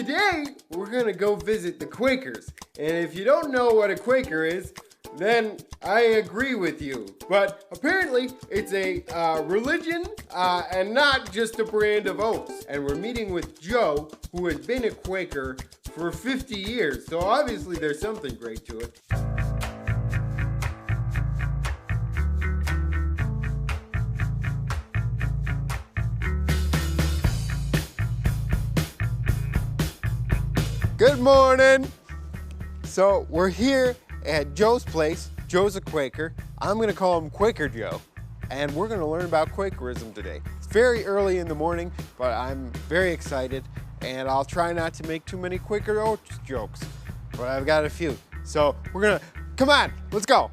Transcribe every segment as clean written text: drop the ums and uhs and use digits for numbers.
today we're gonna go visit the Quakers. And if you don't know what a Quaker is, then I agree with you. But apparently it's a religion and not just a brand of oats. And we're meeting with Joe, who has been a Quaker for 50 years. So obviously there's something great to it. Good morning. So we're here at Joe's place. Joe's a Quaker. I'm gonna call him Quaker Joe. And we're gonna learn about Quakerism today. It's very early in the morning, but I'm very excited. And I'll try not to make too many Quaker oats jokes, but I've got a few. So we're gonna, come on, let's go.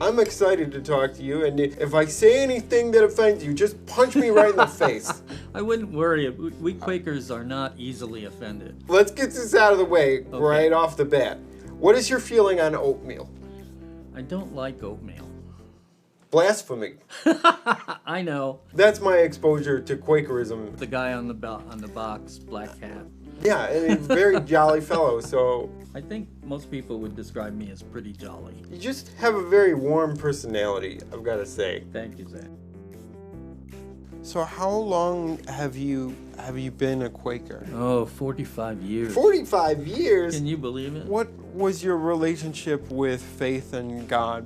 I'm excited to talk to you, and if I say anything that offends you, just punch me right in the face. I wouldn't worry. We Quakers are not easily offended. Let's get this out of the way right off the bat. What is your feeling on oatmeal? I don't like oatmeal. Blasphemy. I know. That's my exposure to Quakerism. The guy on the box, black hat. Yeah, and he's a very jolly fellow, so... I think most people would describe me as pretty jolly. You just have a very warm personality, I've got to say. Thank you, Zach. So how long have you been a Quaker? Oh, 45 years. 45 years? Can you believe it? What was your relationship with faith and God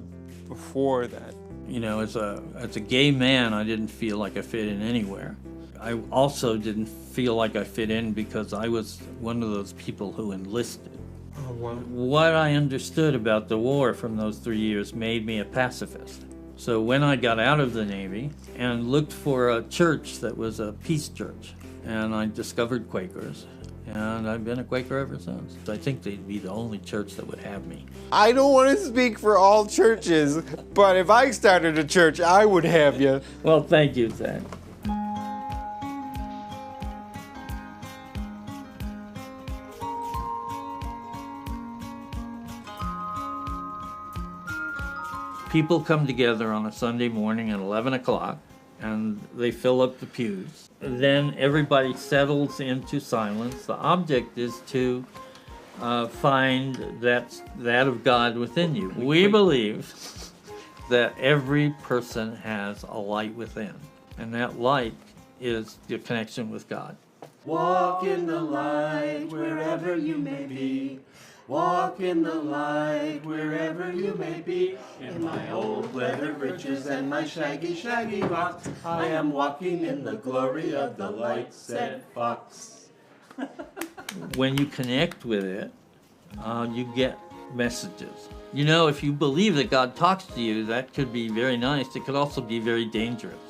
before that? You know, as a gay man, I didn't feel like I fit in anywhere. I also didn't feel like I fit in because I was one of those people who enlisted. Oh, wow. What I understood about the war from those 3 years made me a pacifist. So when I got out of the Navy and looked for a church that was a peace church, and I discovered Quakers, and I've been a Quaker ever since. I think they'd be the only church that would have me. I don't want to speak for all churches, but if I started a church, I would have you. Well, thank you, Zach. People come together on a Sunday morning at 11 o'clock and they fill up the pews. Then everybody settles into silence. The object is to find that of God within you. We believe that every person has a light within, and that light is your connection with God. Walk in the light wherever you may be. Walk in the light wherever you may be. In my old leather breeches and my shaggy, shaggy locks, I am walking in the glory of the light, said Fox. When you connect with it, you get messages. You know, if you believe that God talks to you, that could be very nice. It could also be very dangerous,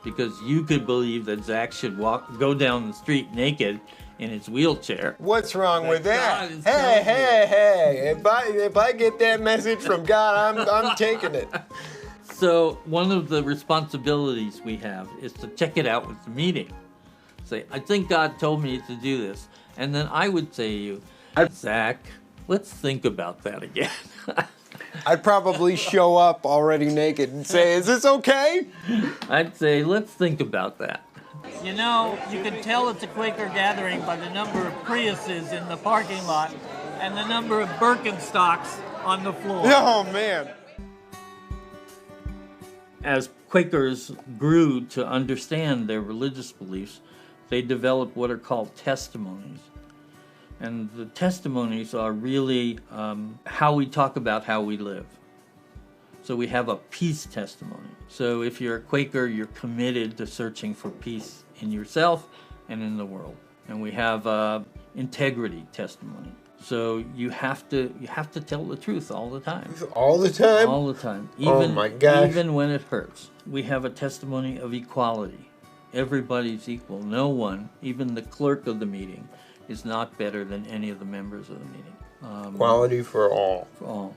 because you could believe that Zach should go down the street naked in his wheelchair. What's wrong with that? Hey! If I get that message from God, I'm taking it. So one of the responsibilities we have is to check it out with the meeting. Say, I think God told me to do this, and then I would say to you, Zach, let's think about that again. I'd probably show up already naked and say, is this okay? I'd say, let's think about that. You know, you can tell it's a Quaker gathering by the number of Priuses in the parking lot and the number of Birkenstocks on the floor. Oh, man. As Quakers grew to understand their religious beliefs, they developed what are called testimonies. And the testimonies are really how we talk about how we live. So we have a peace testimony. So if you're a Quaker, you're committed to searching for peace in yourself and in the world. And we have integrity testimony. So you have to tell the truth all the time. All the time? All the time. Oh my gosh. Even when it hurts. We have a testimony of equality. Everybody's equal. No one, even the clerk of the meeting, is not better than any of the members of the meeting. Equality for all. For all.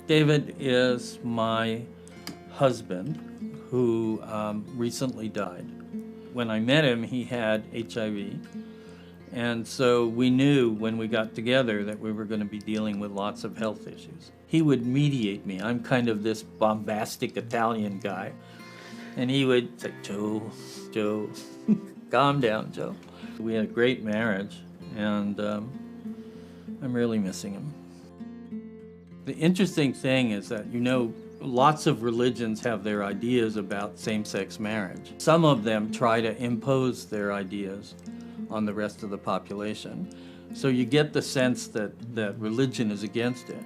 David is my husband who recently died. When I met him, he had HIV. And so we knew when we got together that we were going to be dealing with lots of health issues. He would mediate me. I'm kind of this bombastic Italian guy. And he would say, Joe, calm down, Joe. We had a great marriage, and I'm really missing him. The interesting thing is that, lots of religions have their ideas about same-sex marriage. Some of them try to impose their ideas on the rest of the population. So you get the sense that religion is against it.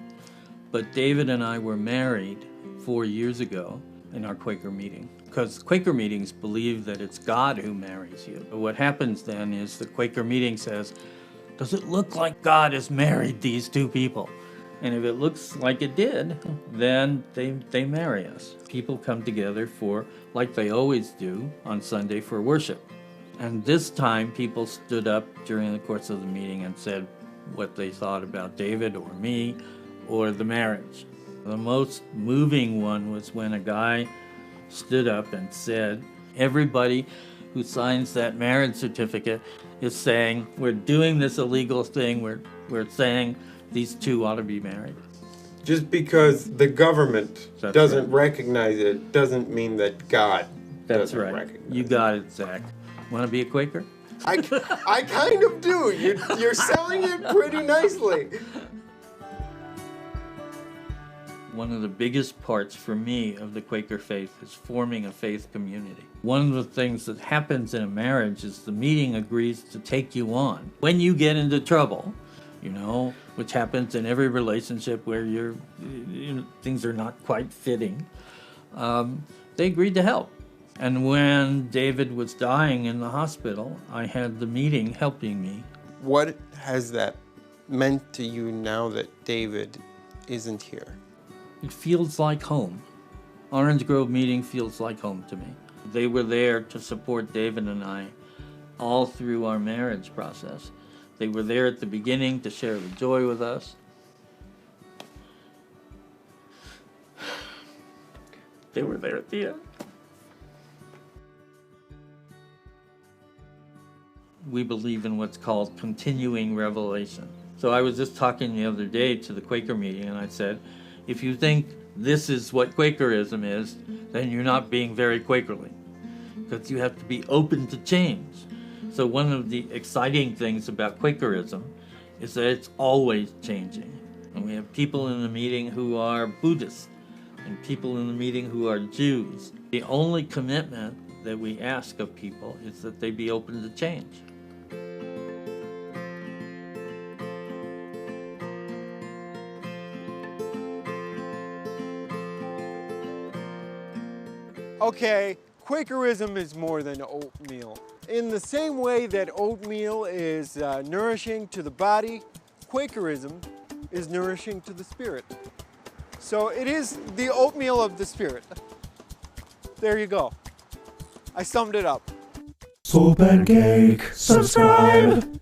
But David and I were married 4 years ago in our Quaker meeting, because Quaker meetings believe that it's God who marries you. But what happens then is the Quaker meeting says, does it look like God has married these two people? And if it looks like it did, then they marry us. People come together for, like they always do, on Sunday for worship. And this time, people stood up during the course of the meeting and said what they thought about David or me or the marriage. The most moving one was when a guy stood up and said, everybody who signs that marriage certificate is saying, we're doing this illegal thing, we're saying these two ought to be married. Just because the government That's doesn't right. recognize it doesn't mean that God That's doesn't right. recognize You got it, Zach. Want to be a Quaker? I kind of do. You're selling it pretty nicely. One of the biggest parts for me of the Quaker faith is forming a faith community. One of the things that happens in a marriage is the meeting agrees to take you on. When you get into trouble, which happens in every relationship where things are not quite fitting, they agreed to help. And when David was dying in the hospital, I had the meeting helping me. What has that meant to you now that David isn't here? It feels like home. Orange Grove meeting feels like home to me. They were there to support David and I all through our marriage process. They were there at the beginning to share the joy with us. They were there at the end. We believe in what's called continuing revelation. So I was just talking the other day to the Quaker meeting, and I said, if you think this is what Quakerism is, then you're not being very Quakerly, because you have to be open to change. So one of the exciting things about Quakerism is that it's always changing. And we have people in the meeting who are Buddhists, and people in the meeting who are Jews. The only commitment that we ask of people is that they be open to change. Okay, Quakerism is more than oatmeal. In the same way that oatmeal is nourishing to the body, Quakerism is nourishing to the spirit. So it is the oatmeal of the spirit. There you go. I summed it up. Soulpancake, subscribe!